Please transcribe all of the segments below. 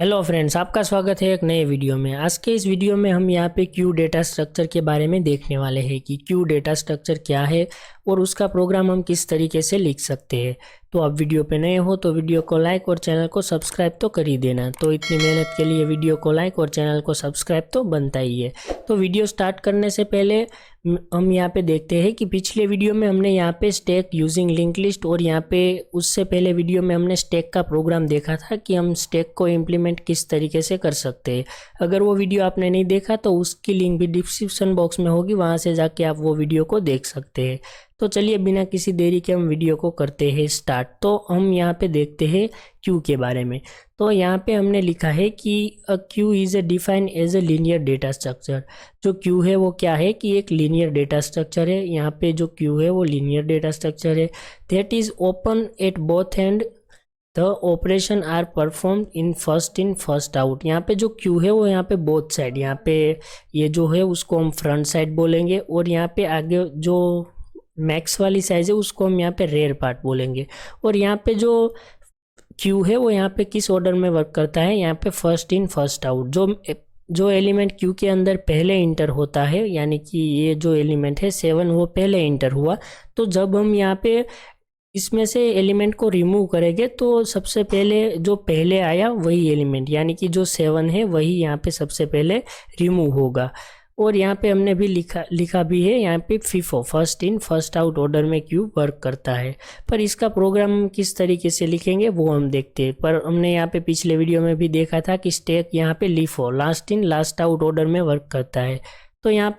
Hello friends, आपका स्वागत है एक नए वीडियो में। आज के इस वीडियो में हम यहाँ पे क्यू डेटा स्ट्रक्चर के बारे में देखने वाले हैं कि क्यू डेटा स्ट्रक्चर क्या है और उसका प्रोग्राम हम किस तरीके से लिख सकते हैं। तो आप वीडियो पे नए हो तो वीडियो को लाइक और चैनल को सब्सक्राइब तो कर ही देना। तो इतनी मेहनत के लिए वीडियो को लाइक और चैनल को सब्सक्राइब तो बनता ही है। तो वीडियो स्टार्ट करने से पहले हम यहाँ पे देखते हैं कि पिछले वीडियो में हमने यहाँ पे स्टैक यूजिंग लिंक लिस्ट और यहाँ पे उससे पहले वीडियो में हमने स्टैक का प्रोग्राम देखा था कि हम स्टैक को इम्प्लीमेंट किस तरीके से कर सकते हैं। अगर वो वीडियो आपने नहीं देखा तो उसकी लिंक भी डिस्क्रिप्शन बॉक्स में होगी, वहाँ से जाके आप वो वीडियो को देख सकते हैं। तो चलिए बिना किसी देरी के हम वीडियो को करते हैं स्टार्ट। तो हम यहाँ पे देखते हैं क्यू के बारे में। तो यहाँ पे हमने लिखा है कि a queue is a defined as a linear data structure. जो क्यू है वो क्या है कि एक लीनियर डेटा स्ट्रक्चर है। यहाँ पे जो क्यू है वो लीनियर डेटा स्ट्रक्चर है। That is open at both end the operation are perform in first out. यहाँ पे जो क्यू है वो यहाँ पे बोथ साइड, यहाँ पे ये जो है उसको हम फ्रंट साइड बोलेंगे और यहाँ पे आगे जो मैक्स वाली साइज है उसको हम यहाँ पे रेयर पार्ट बोलेंगे। और यहाँ पे जो क्यू है वो यहाँ पे किस ऑर्डर में वर्क करता है, यहाँ पे फर्स्ट इन फर्स्ट आउट। जो एलिमेंट क्यू के अंदर पहले इंटर होता है, यानी कि ये जो एलिमेंट है 7 वो पहले इंटर हुआ, तो जब हम यहाँ पे इसमें से एलिमेंट को रिमूव करेंगे तो सबसे पहले जो पहले आया वही एलिमेंट, यानी कि जो 7 है वही यहाँ पे सबसे पहले रिमूव होगा। और यहाँ पे हमने भी लिखा भी है यहाँ पे FIFO, first in first out order में क्यू वर्क करता है। पर इसका प्रोग्राम हम किस तरीके से लिखेंगे वो हम देखते हैं। पर हमने यहाँ पे पिछले वीडियो में भी देखा था कि स्टैक यहाँ पे LIFO, last in last out order में वर्क करता है। तो यहाँ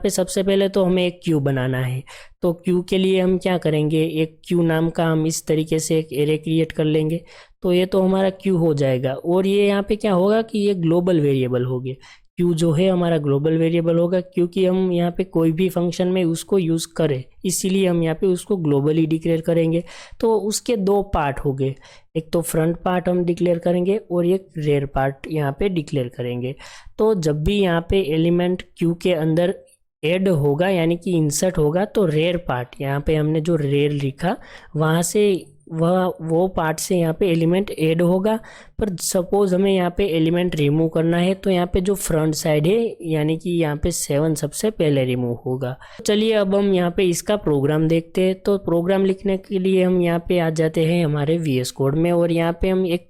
पे सबसे पहले तो हमें एक क्यू बनाना है। तो क्यू के लिए हम क्या करेंगे, एक क्यू नाम का हम इस तरीके से एक एरे क्रिएट कर लेंगे। तो ये तो हमारा क्यू हो जाएगा। और ये यहाँ पे क्या होगा कि ये ग्लोबल वेरिएबल हो गया। क्यू जो है हमारा ग्लोबल वेरिएबल होगा, क्योंकि हम यहाँ पे कोई भी फंक्शन में उसको यूज़ करें, इसीलिए हम यहाँ पे उसको ग्लोबली डिक्लेयर करेंगे। तो उसके दो पार्ट हो गए, एक तो फ्रंट पार्ट हम डिक्लेयर करेंगे और एक रेयर पार्ट यहाँ पे डिक्लेयर करेंगे। तो जब भी यहाँ पे एलिमेंट क्यू के अंदर ऐड होगा यानी कि इंसर्ट होगा, तो रेयर पार्ट यहाँ पे हमने जो रेयर लिखा वहाँ से वो पार्ट से यहाँ पे एलिमेंट ऐड होगा। पर सपोज हमें यहाँ पे एलिमेंट रिमूव करना है तो यहाँ पे जो फ्रंट साइड है यानी कि यहाँ पे 7 सबसे पहले रिमूव होगा। चलिए अब हम यहाँ पे इसका प्रोग्राम देखते हैं। तो प्रोग्राम लिखने के लिए हम यहाँ पे आ जाते हैं हमारे VS कोड में और यहाँ पे हम एक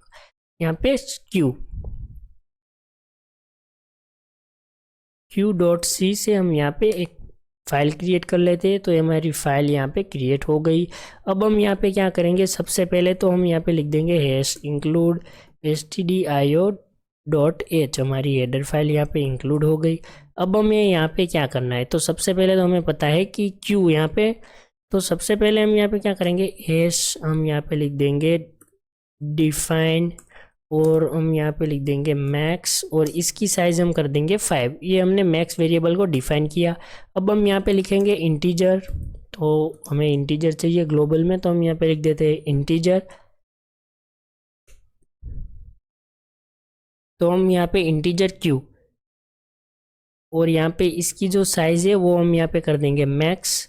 Q.C से हम यहाँ पे एक फाइल क्रिएट कर लेते हैं। तो ये हमारी फाइल यहाँ पे क्रिएट हो गई। अब हम यहाँ पे क्या करेंगे, सबसे पहले तो हम यहाँ पे लिख देंगे हैश इंक्लूड stdio.h। हमारी हेडर फाइल यहाँ पे इंक्लूड हो गई। अब हमें यहाँ पे क्या करना है, तो सबसे पहले तो हमें पता है कि क्यू यहाँ पे, तो सबसे पहले हम यहाँ पे क्या करेंगे, हैश हम यहाँ पे लिख देंगे डिफाइन और हम यहाँ पे लिख देंगे मैक्स और इसकी साइज हम कर देंगे 5। ये हमने मैक्स वेरिएबल को डिफाइन किया। अब हम यहाँ पे लिखेंगे इंटीजर। तो हमें इंटीजर चाहिए ग्लोबल में, तो हम यहाँ पे लिख देते हैं इंटीजर। तो हम यहाँ पे इंटीजर क्यू और यहाँ पे इसकी जो साइज है वो हम यहाँ पे कर देंगे मैक्स।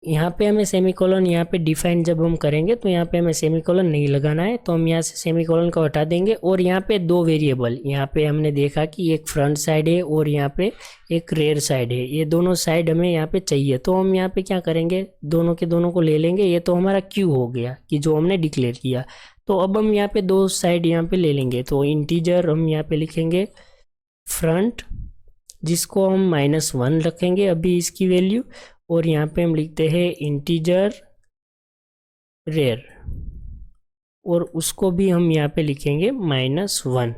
यहाँ पे हमें सेमीकोलन यहाँ पे डिफाइन जब हम करेंगे तो यहाँ पे हमें सेमीकोलन नहीं लगाना है, तो हम यहाँ से सेमीकोलन को हटा देंगे। और यहाँ पे दो वेरिएबल, यहाँ पे हमने देखा कि एक फ्रंट साइड है और यहाँ पे एक रेयर साइड है, ये दोनों साइड हमें यहाँ पे चाहिए। तो हम यहाँ पे क्या करेंगे, दोनों के दोनों को ले लेंगे। ये तो हमारा क्यू हो गया कि जो हमने डिक्लेयर किया। तो अब हम यहाँ पे दो साइड यहाँ पे ले लेंगे। तो इंटीजर हम यहाँ पे लिखेंगे फ्रंट, जिसको हम -1 रखेंगे अभी इसकी वैल्यू, और यहाँ पे हम लिखते हैं इंटीजर रेयर और उसको भी हम यहाँ पे लिखेंगे -1।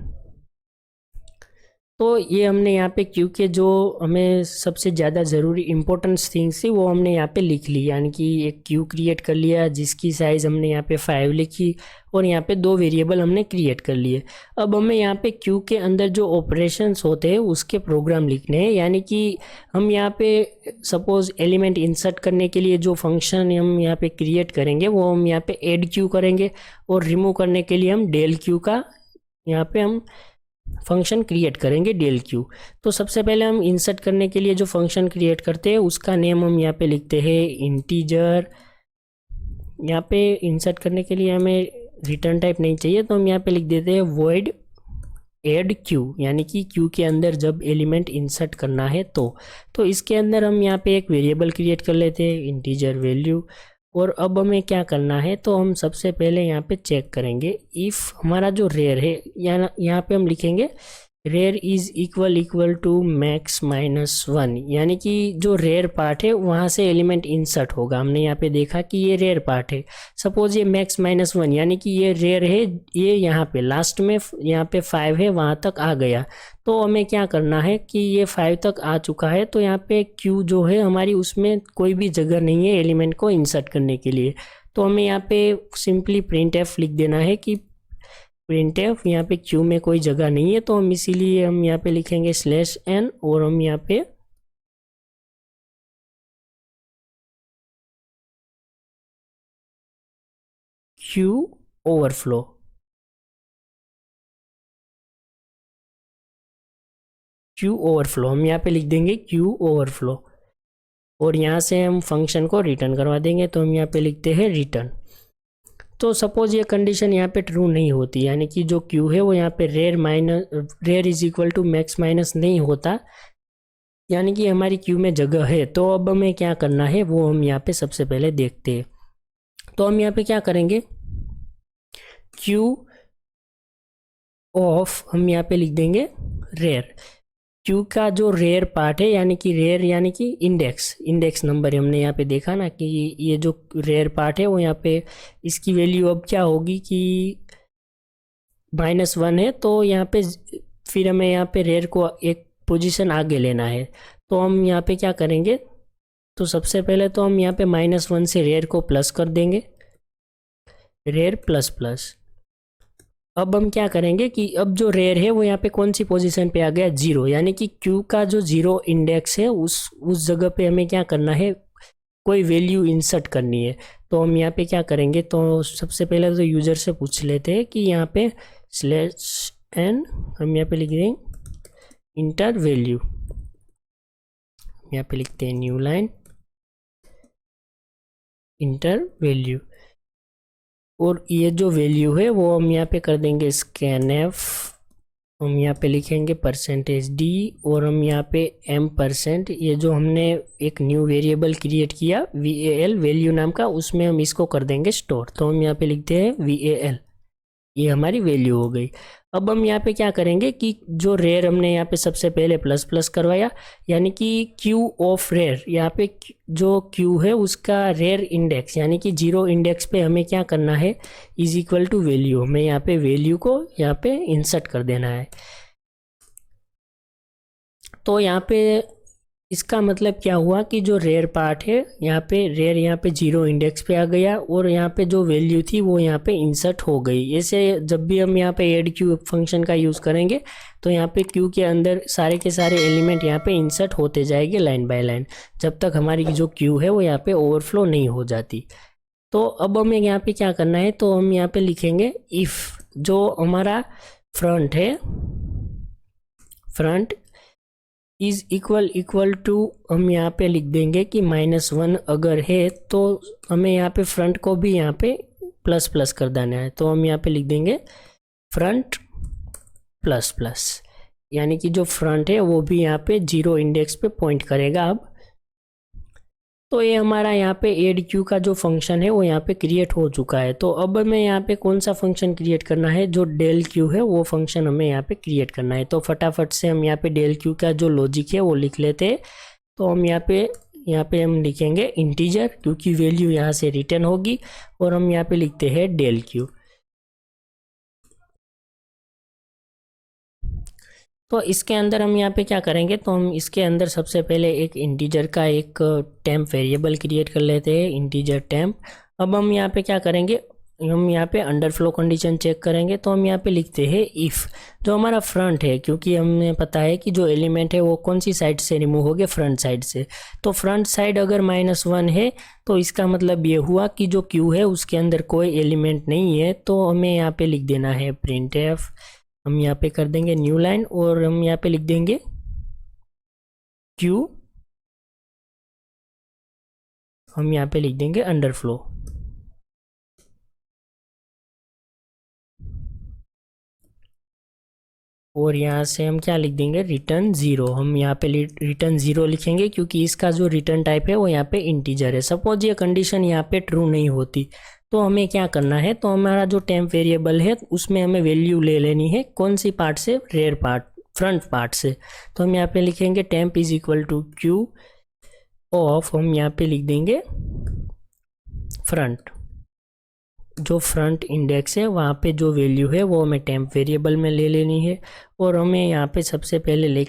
तो ये हमने यहाँ पे क्यू के जो हमें सबसे ज़्यादा ज़रूरी इंपॉर्टेंट थिंग्स थी वो हमने यहाँ पे लिख ली, यानी कि एक क्यू क्रिएट कर लिया जिसकी साइज़ हमने यहाँ पे 5 लिखी और यहाँ पे दो वेरिएबल हमने क्रिएट कर लिए। अब हमें यहाँ पे क्यू के अंदर जो ऑपरेशंस होते हैं उसके प्रोग्राम लिखने हैं, यानी कि हम यहाँ पे सपोज एलिमेंट इंसर्ट करने के लिए जो फंक्शन हम यहाँ पे क्रिएट करेंगे वो हम यहाँ पे ऐड क्यू करेंगे, और रिमूव करने के लिए हम डेल क्यू का यहाँ पे हम फंक्शन क्रिएट करेंगे डेल क्यू। तो सबसे पहले हम इंसर्ट करने के लिए जो फंक्शन क्रिएट करते हैं उसका नेम हम यहाँ पे लिखते हैं इंटीजर। यहाँ पे इंसर्ट करने के लिए हमें रिटर्न टाइप नहीं चाहिए तो हम यहाँ पे लिख देते हैं void एड क्यू, यानी कि क्यू के अंदर जब एलिमेंट इंसर्ट करना है तो इसके अंदर हम यहाँ पे एक वेरिएबल क्रिएट कर लेते हैं इंटीजर वैल्यू। और अब हमें क्या करना है, तो हम सबसे पहले यहाँ पे चेक करेंगे इफ़ हमारा जो रेयर है, यहाँ पे हम लिखेंगे rear is equal to max minus one, यानी कि जो रेयर पार्ट है वहाँ से एलिमेंट इंसर्ट होगा। हमने यहाँ पे देखा कि ये रेयर पार्ट है। सपोज ये मैक्स माइनस वन, यानी कि ये रेयर है, ये यहाँ पे लास्ट में यहाँ पे 5 है, वहाँ तक आ गया। तो हमें क्या करना है कि ये 5 तक आ चुका है, तो यहाँ पे क्यू जो है हमारी, उसमें कोई भी जगह नहीं है एलिमेंट को इंसर्ट करने के लिए। तो हमें यहाँ पे सिंपली प्रिंट एफ लिख देना है कि प्रिंट एफ यहाँ पे क्यू में कोई जगह नहीं है, तो हम इसीलिए हम यहाँ पे लिखेंगे /n और हम यहाँ पे क्यू ओवरफ्लो, हम यहाँ पे लिख देंगे क्यू ओवरफ्लो। और यहाँ से हम फंक्शन को रिटर्न करवा देंगे, तो हम यहाँ पे लिखते हैं रिटर्न। तो सपोज ये कंडीशन यहाँ पे ट्रू नहीं होती, यानी कि जो क्यू है वो यहाँ पे rear is equal to max minus नहीं होता, यानी कि हमारी क्यू में जगह है। तो अब हमें क्या करना है वो हम यहाँ पे सबसे पहले देखते हैं। तो हम यहाँ पे क्या करेंगे, क्यू ऑफ हम यहाँ पे लिख देंगे रेयर। क्यू का जो रेयर पार्ट है, यानी कि रेयर यानी कि इंडेक्स नंबर, हमने यहाँ पे देखा ना कि ये जो रेयर पार्ट है वो यहाँ पे इसकी वैल्यू अब क्या होगी कि -1 है। तो यहाँ पे फिर हमें यहाँ पे रेयर को एक पोजीशन आगे लेना है। तो हम यहाँ पे क्या करेंगे, तो सबसे पहले तो हम यहाँ पे -1 से रेयर को प्लस कर देंगे, रेयर प्लस प्लस। अब हम क्या करेंगे कि अब जो रेयर है वो यहाँ पे कौन सी पोजीशन पे आ गया, 0, यानी कि क्यू का जो 0 इंडेक्स है उस जगह पे हमें क्या करना है, कोई वैल्यू इंसर्ट करनी है। तो हम यहाँ पे क्या करेंगे, तो सबसे पहले तो यूजर से पूछ लेते हैं कि यहाँ पे /n हम यहाँ पे लिख देंगे इंटर वैल्यू, यहाँ पे लिखते हैं न्यू लाइन इंटर वैल्यू। और ये जो वैल्यू है वो हम यहाँ पे कर देंगे scanf, हम यहाँ पे लिखेंगे %d और हम यहाँ पे m%, ये जो हमने एक न्यू वेरिएबल क्रिएट किया val वैल्यू नाम का, उसमें हम इसको कर देंगे स्टोर। तो हम यहाँ पे लिखते हैं val, ये हमारी वैल्यू हो गई। अब हम यहाँ पे क्या करेंगे कि जो रेयर हमने यहाँ पे सबसे पहले प्लस प्लस करवाया, यानी कि क्यू ऑफ रेयर, यहाँ पे जो क्यू है उसका रेयर इंडेक्स यानी कि 0 इंडेक्स पे हमें क्या करना है, इज इक्वल टू वैल्यू, हमें यहाँ पे वैल्यू को यहाँ पे इंसर्ट कर देना है। तो यहाँ पे इसका मतलब क्या हुआ कि जो रेयर पार्ट है यहाँ पे रेयर यहाँ पे 0 इंडेक्स पे आ गया और यहाँ पे जो वैल्यू थी वो यहाँ पे इंसर्ट हो गई। ऐसे जब भी हम यहाँ पे ऐड क्यू फंक्शन का यूज़ करेंगे तो यहाँ पे क्यू के अंदर सारे के सारे एलिमेंट यहाँ पे इंसर्ट होते जाएंगे लाइन बाय लाइन, जब तक हमारी जो क्यू है वो यहाँ पे ओवरफ्लो नहीं हो जाती। तो अब हमें यहाँ पे क्या करना है, तो हम यहाँ पे लिखेंगे इफ़ जो हमारा फ्रंट है, फ्रंट इज इक्वल टू, हम यहाँ पे लिख देंगे कि -1 अगर है तो हमें यहाँ पे फ्रंट को भी यहाँ पे प्लस प्लस कर देना है। तो हम यहाँ पे लिख देंगे फ्रंट प्लस प्लस, यानी कि जो फ्रंट है वो भी यहाँ पे 0 इंडेक्स पे पॉइंट करेगा। अब तो ये हमारा यहाँ पे एड क्यू का जो फंक्शन है वो यहाँ पे क्रिएट हो चुका है। तो अब हमें यहाँ पे कौन सा फंक्शन क्रिएट करना है, जो डेल क्यू है वो फंक्शन हमें यहाँ पे क्रिएट करना है। तो फटाफट से हम यहाँ पे डेल क्यू का जो लॉजिक है वो लिख लेते हैं। तो हम यहाँ पे हम लिखेंगे इंटीजर, क्योंकि वैल्यू यहाँ से रिटर्न होगी, और हम यहाँ पे लिखते हैं डेल क्यू। तो इसके अंदर हम यहाँ पे क्या करेंगे, तो हम इसके अंदर सबसे पहले एक इंटीजर का एक टेम्प वेरिएबल क्रिएट कर लेते हैं, इंटीजर टेम्प। अब हम यहाँ पे क्या करेंगे, हम यहाँ पे अंडरफ्लो कंडीशन चेक करेंगे। तो हम यहाँ पे लिखते हैं इफ़ जो हमारा फ्रंट है, क्योंकि हमें पता है कि जो एलिमेंट है वो कौन सी साइड से रिमूव हो गए, फ्रंट साइड से। तो फ्रंट साइड अगर -1 है तो इसका मतलब ये हुआ कि जो क्यू है उसके अंदर कोई एलिमेंट नहीं है। तो हमें यहाँ पे लिख देना है प्रिंट एफ, हम यहाँ पे कर देंगे न्यू लाइन और हम यहाँ पे लिख देंगे क्यू, हम यहाँ पे लिख देंगे अंडरफ्लो। और यहाँ से हम क्या लिख देंगे, रिटर्न 0। हम यहाँ पे रिटर्न 0 लिखेंगे क्योंकि इसका जो रिटर्न टाइप है वो यहाँ पे इंटीजर है। सपोज ये कंडीशन यहाँ पे ट्रू नहीं होती तो हमें क्या करना है, तो हमारा जो टेम्प वेरिएबल है उसमें हमें वैल्यू ले लेनी है। कौन सी पार्ट से, रेयर पार्ट, फ्रंट पार्ट से। तो हम यहाँ पे लिखेंगे temp is equal to Q of, हम यहाँ पे लिख देंगे फ्रंट। जो फ्रंट इंडेक्स है वहाँ पे जो वैल्यू है वो हमें टेम्प वेरिएबल में ले लेनी है। और हमें यहाँ पे सबसे पहले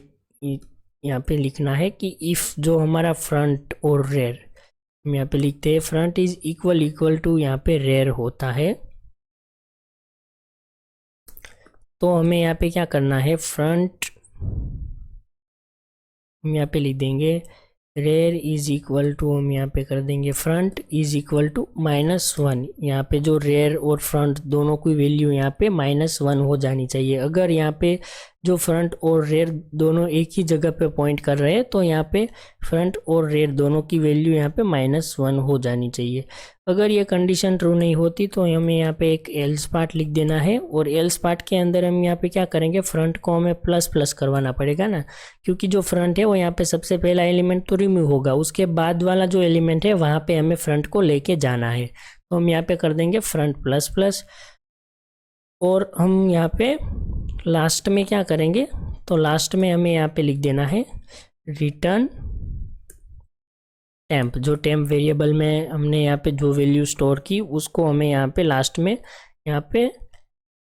यहाँ पे लिखना है कि इफ़ जो हमारा फ्रंट और रेयर, हम यहाँ पे लिखते हैं फ्रंट इज इक्वल टू यहाँ पे रेयर होता है, तो हमें यहाँ पे क्या करना है, फ्रंट हम यहाँ पे लिख देंगे रेयर इज इक्वल टू, हम यहाँ पे कर देंगे फ्रंट इज इक्वल टू -1। यहाँ पे जो रेयर और फ्रंट दोनों की वैल्यू यहाँ पे -1 हो जानी चाहिए। अगर यहाँ पे जो फ्रंट और रेयर दोनों एक ही जगह पे पॉइंट कर रहे हैं तो यहाँ पे फ्रंट और रेयर दोनों की वैल्यू यहाँ पे -1 हो जानी चाहिए। अगर ये कंडीशन ट्रू नहीं होती तो हमें यहाँ पे एक एल्स पार्ट लिख देना है। और एल्स पार्ट के अंदर हम यहाँ पे क्या करेंगे, फ्रंट को हमें प्लस करवाना पड़ेगा ना, क्योंकि जो फ्रंट है वो यहाँ पे सबसे पहला एलिमेंट तो रिमूव होगा, उसके बाद वाला जो एलिमेंट है वहाँ पे हमें फ्रंट को लेके जाना है। तो हम यहाँ पे कर देंगे फ्रंट प्लस। और हम यहाँ पे लास्ट में क्या करेंगे, तो लास्ट में हमें यहाँ पे लिख देना है रिटर्न टेम्प। जो टेम्प वेरिएबल में हमने यहाँ पे जो वैल्यू स्टोर की उसको हमें यहाँ पे लास्ट में यहाँ पे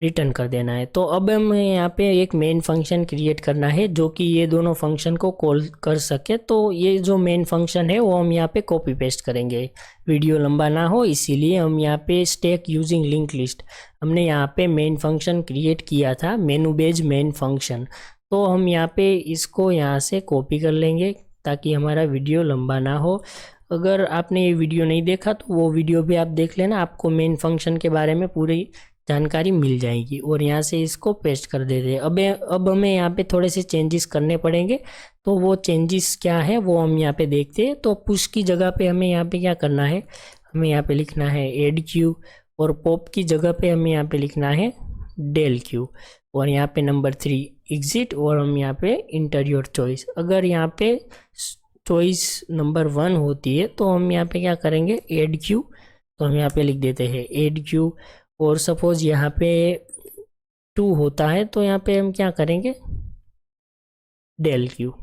रिटर्न कर देना है। तो अब हमें यहाँ पे एक मेन फंक्शन क्रिएट करना है जो कि ये दोनों फंक्शन को कॉल कर सके। तो ये जो मेन फंक्शन है वो हम यहाँ पे कॉपी पेस्ट करेंगे, वीडियो लंबा ना हो इसीलिए हम यहाँ पे स्टैक यूजिंग लिंक लिस्ट, हमने यहाँ पे मेन फंक्शन क्रिएट किया था, मेनू बेज मेन फंक्शन। तो हम यहाँ पे इसको यहाँ से कॉपी कर लेंगे ताकि हमारा वीडियो लंबा ना हो। अगर आपने ये वीडियो नहीं देखा तो वो वीडियो भी आप देख लेना, आपको मेन फंक्शन के बारे में पूरी जानकारी मिल जाएगी। और यहाँ से इसको पेस्ट कर देते हैं। अब हमें यहाँ पे थोड़े से चेंजेस करने पड़ेंगे, तो वो चेंजेस क्या है वो हम यहाँ पे देखते हैं। तो पुश की जगह पे हमें यहाँ पे क्या करना है, हमें यहाँ पे लिखना है एड क्यू, और पॉप की जगह पे हमें यहाँ पे लिखना है डेल क्यू, और यहाँ पे नंबर 3 एग्जिट, और हम यहाँ पे इंटर योर चॉइस। अगर यहाँ पे चॉइस नंबर 1 होती है तो हम यहाँ पे क्या करेंगे, एड क्यू, तो हम यहाँ पे लिख देते हैं एड क्यू। और सपोज यहाँ पे 2 होता है तो यहाँ पे हम क्या करेंगे, डेल क्यू।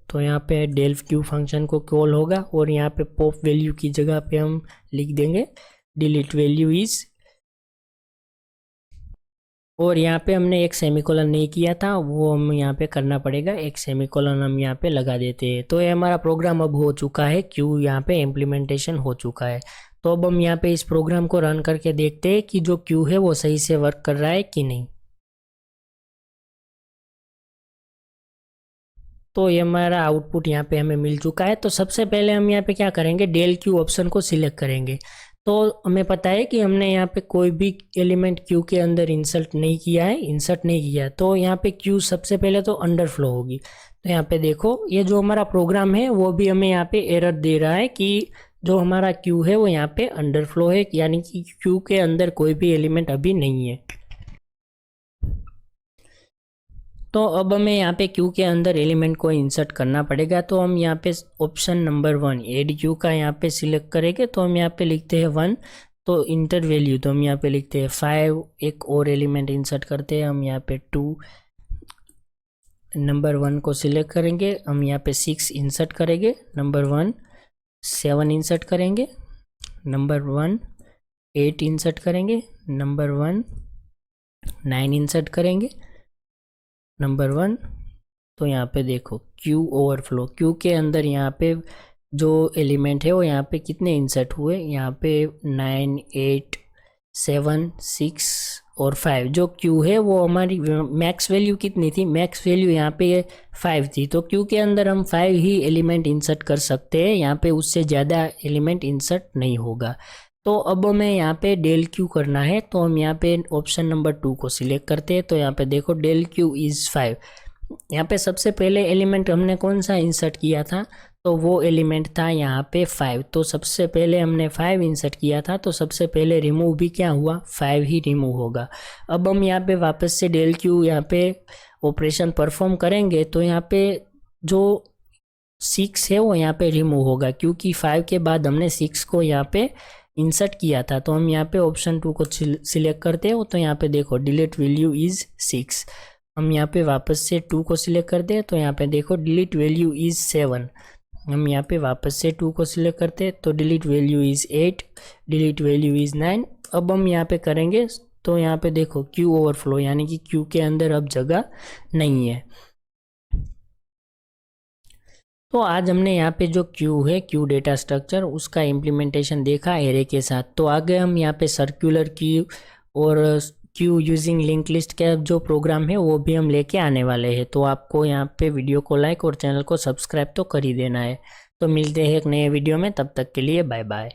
तो यहाँ पे डेल क्यू फंक्शन को कॉल होगा, और यहाँ पे पॉप वैल्यू की जगह पे हम लिख देंगे डिलीट वैल्यू इज, और यहाँ पे हमने एक सेमीकोलन नहीं किया था वो हम यहाँ पे करना पड़ेगा, एक सेमीकोलन हम यहाँ पे लगा देते हैं। तो ये हमारा प्रोग्राम अब हो चुका है, क्यू यहाँ पे इम्प्लीमेंटेशन हो चुका है। तो अब हम यहाँ पे इस प्रोग्राम को रन करके देखते हैं कि जो क्यू है वो सही से वर्क कर रहा है कि नहीं। तो ये हमारा आउटपुट यहाँ पे हमें मिल चुका है। तो सबसे पहले हम यहाँ पे क्या करेंगे, डेल क्यू ऑप्शन को सिलेक्ट करेंगे। तो हमें पता है कि हमने यहाँ पे कोई भी एलिमेंट क्यू के अंदर इंसर्ट नहीं किया है, तो यहाँ पे क्यू सबसे पहले तो अंडरफ्लो होगी। तो यहाँ पे देखो ये जो हमारा प्रोग्राम है वो भी हमें यहाँ पे एरर दे रहा है कि जो हमारा क्यू है वो यहाँ पे अंडरफ्लो है, यानी कि क्यू के अंदर कोई भी एलिमेंट अभी नहीं है। तो अब हमें यहाँ पे क्यू के अंदर एलिमेंट को इंसर्ट करना पड़ेगा। तो हम यहाँ पे ऑप्शन नंबर 1 एड क्यू का यहाँ पे सिलेक्ट करेंगे। तो हम यहाँ पे लिखते हैं 1, तो इंटर वैल्यू, तो हम यहाँ पे लिखते हैं 5, एक और एलिमेंट इंसर्ट करते हैं, हम यहाँ पे 2, नंबर 1 को सिलेक्ट करेंगे, हम यहाँ पे 6 इंसर्ट करेंगे, नंबर 1, 7 इंसर्ट करेंगे, नंबर 1, 8 इंसर्ट करेंगे, नंबर 1, 9 इंसर्ट करेंगे, नंबर 1। तो यहाँ पे देखो क्यू ओवरफ्लो, क्यू के अंदर यहाँ पे जो एलिमेंट है वो यहाँ पे कितने इंसर्ट हुए, यहाँ पे 9, 8, 7, 6 और 5। जो क्यू है वो हमारी मैक्स वैल्यू कितनी थी, मैक्स वैल्यू यहाँ पे 5 थी। तो क्यू के अंदर हम 5 ही एलिमेंट इंसर्ट कर सकते हैं, यहाँ पे उससे ज़्यादा एलिमेंट इंसर्ट नहीं होगा। तो अब हमें यहाँ पे डेल क्यू करना है। तो हम यहाँ पे ऑप्शन नंबर 2 को सिलेक्ट करते हैं। तो यहाँ पे देखो डेल क्यू इज़ 5। यहाँ पे सबसे पहले एलिमेंट हमने कौन सा इंसर्ट किया था, तो वो एलिमेंट था यहाँ पे 5। तो सबसे पहले हमने 5 इंसर्ट किया था, तो सबसे पहले रिमूव भी क्या हुआ, 5 ही रिमूव होगा। अब हम यहाँ पे वापस से डेल क्यू यहाँ पे ऑपरेशन परफॉर्म करेंगे तो यहाँ पे जो 6 है वो यहाँ पे रिमूव होगा, क्योंकि 5 के बाद हमने 6 को यहाँ पे इंसर्ट किया था। तो हम यहाँ पे ऑप्शन 2 को सिलेक्ट करते हो तो यहाँ पे देखो डिलीट वैल्यू इज 6। हम यहाँ पे वापस से 2 को सिलेक्ट करते हैं तो यहाँ पे देखो डिलीट वैल्यू इज 7। हम यहाँ पे वापस से 2 को सिलेक्ट करते हैं तो delete value is 8, delete value is 9। अब हम यहाँ पे करेंगे तो यहाँ पे देखो क्यू ओवरफ्लो, यानी कि क्यू के अंदर अब जगह नहीं है। तो आज हमने यहाँ पे जो क्यू है, क्यू डेटा स्ट्रक्चर, उसका इम्प्लीमेंटेशन देखा एरे के साथ। तो आगे हम यहाँ पे सर्कुलर क्यू और क्यू यूजिंग लिंक लिस्ट का जो प्रोग्राम है वो भी हम लेके आने वाले हैं। तो आपको यहाँ पे वीडियो को लाइक और चैनल को सब्सक्राइब तो कर ही देना है। तो मिलते हैं एक नए वीडियो में, तब तक के लिए बाय बाय।